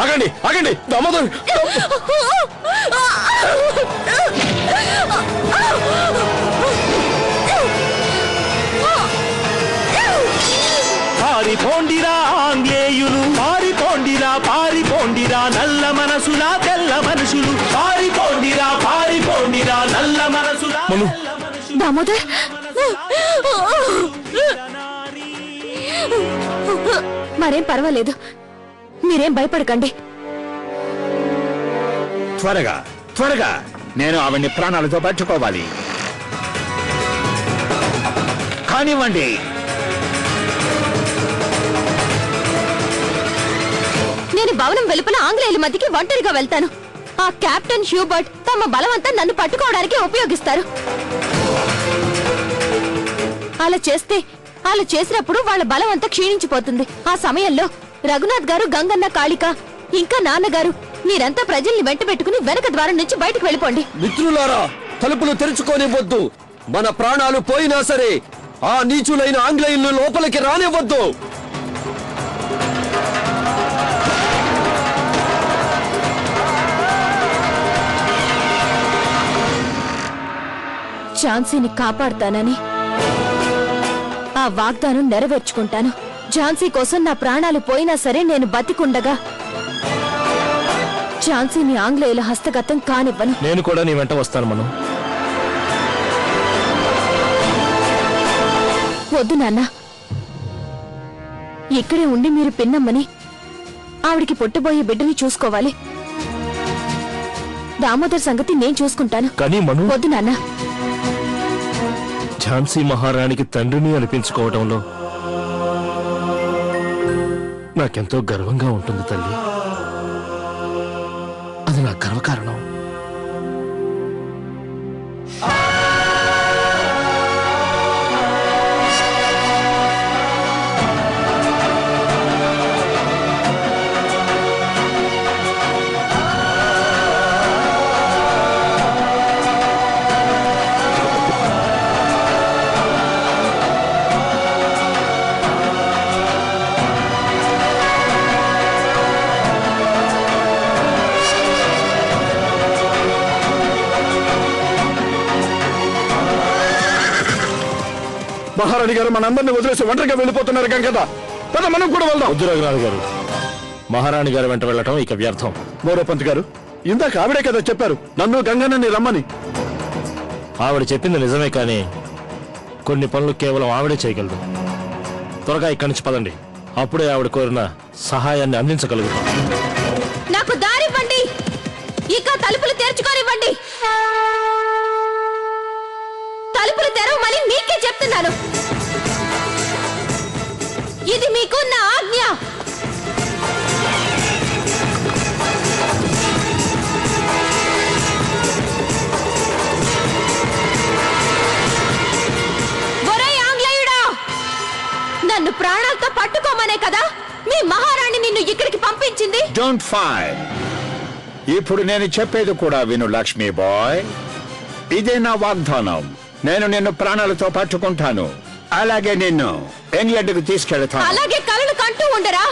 ఆగండి ఆగండి దామోదర్ పారిపోండిరా ఆంగ్లేయులు పారిపోండిరా పారిపోండిరా నల్ల మనసులా తెల్ల మనుషులు పారిపోండిరా పారిపోండిరా నల్ల మనసులా దామోదర్ మరేం పర్వాలేదు మీరేం భయపడకండి త్వరగా త్వరగా నేను ఆవిడ్ని ప్రాణాలతో పట్టుకోవాలి కానివ్వండి నేను భవనం వెలుపల ఆంగ్లేయుల మధ్యకి ఒంటరిగా వెళ్తాను ఆ కెప్టెన్ హ్యూబర్ట్ తమ బలమంతా నన్ను పట్టుకోవడానికి ఉపయోగిస్తారు అలా చేసినప్పుడు వాళ్ళ బలం అంతా క్షీణించిపోతుంది ఆ సమయంలో రఘునాథ్ గారు గంగన్న కాళిక ఇంకా నాన్నగారు మీరంతా ప్రజల్ని వెంట పెట్టుకుని వెనక ద్వారం నుంచి బయటకు వెళ్ళిపోండి మిత్రులారా తలుపులు తెరుచుకోనివ్వద్దు మన ప్రాణాలు పోయినా సరే ఆ నీచులైన ఆంగ్లేయులు లోపలికి రానివ్వద్దు ఝాన్సీని కాపాడుతానని ఆ వాగ్దానం నెరవేర్చుకుంటాను ఝాన్సీ కోసం నా ప్రాణాలు పోయినా సరే నేను బతికుండగా ఝాన్సీని ఆంగ్లేయుల హస్తగతం కానివ్వను నేను కూడా నీ వెంట వస్తాను మనం వద్దు నాన్న ఇక్కడే ఉండి మీరు పిన్నమ్మని ఆవిడికి పుట్టబోయే బిడ్డని చూసుకోవాలి దామోదర్ సంగతి నేను చూసుకుంటాను కానీ మను వద్దు నాన్న ఝాన్సీ మహారాణికి తండ్రిని అనిపించుకోవడంలో నాకెంతో గర్వంగా ఉంటుంది తల్లి అది నా గర్వకారణం మహారాణి గారు మనందరినీ వదిలేసి ఒంటరిగా వెళ్ళిపోతున్నారు కదా పద మనం కూడా వెళ్దాం వద్దు రఘునాథ్ గారు మహారాణి గారి వెంట వెళ్ళటం ఇక వ్యర్థం గౌరవపంత్ గారు ఇందాక ఆవిడే కదా చెప్పారు నన్ను గంగన్నని రమ్మని ఆవిడ చెప్పింది నిజమే కానీ కొన్ని పనులు కేవలం ఆవిడే చేయగలదు త్వరగా ఇక్కడి నుంచి పదండి అప్పుడే ఆవిడ కోరిన సహాయాన్ని అందించగలుగుతాం నాకు దారివ్వండి ఇక తలుపులు తెరుచుకోనివ్వండి తలుపులు తెరవమని మీకే చెప్తున్నాను ఇది మీకు నా ఆజ్ఞ ఒరేయ్ ఆంగ్లేయుడా నన్ను ప్రాణాలతో పట్టుకోమనే కదా మీ మహారాణి నిన్ను ఇక్కడికి పంపించింది డోంట్ ఫైర్ ఇప్పుడు నేను చెప్పేది కూడా విను లక్ష్మీ బాయ్ ఇదే నా వాగ్దానం నేను నిన్ను ప్రాణాలతో పట్టుకుంటాను అలాగే నిన్ను ఇంగ్లాండ్కు తీసుకెళ్తాను అలాగే కలలు కంటూ ఉండరా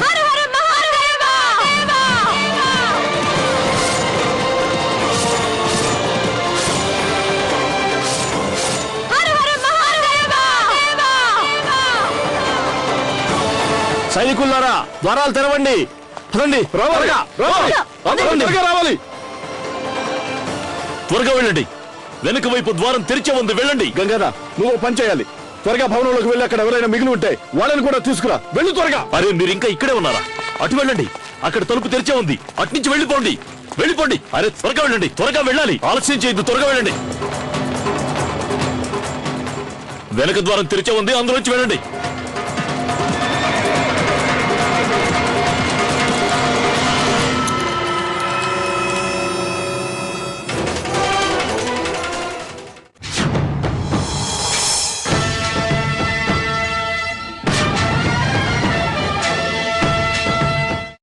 హర హర మహాదేవ హర హర మహాదేవ సైనికులారా ద్వారాలు తెరవండి పదండి రావాలి త్వరగా వెళ్ళండి వెనుక వైపు ద్వారం తెరిచే ఉంది వెళ్ళండి గంగాధ నువ్వు పని చేయాలి త్వరగా భవనంలోకి వెళ్ళి అక్కడ ఎవరైనా మిగిలి ఉంటే వాళ్ళని కూడా తీసుకురా వెళ్ళు త్వరగా అరే మీరు ఇంకా ఇక్కడే ఉన్నారా అటు వెళ్ళండి అక్కడ తలుపు తెరిచే ఉంది అటు నుంచి వెళ్ళిపోండి వెళ్ళిపోండి అరే త్వరగా వెళ్ళండి త్వరగా వెళ్ళాలి ఆలస్యం చేయొద్దు త్వరగా వెళ్ళండి వెనక ద్వారం తెరిచే ఉంది అందులోంచి వెళ్ళండి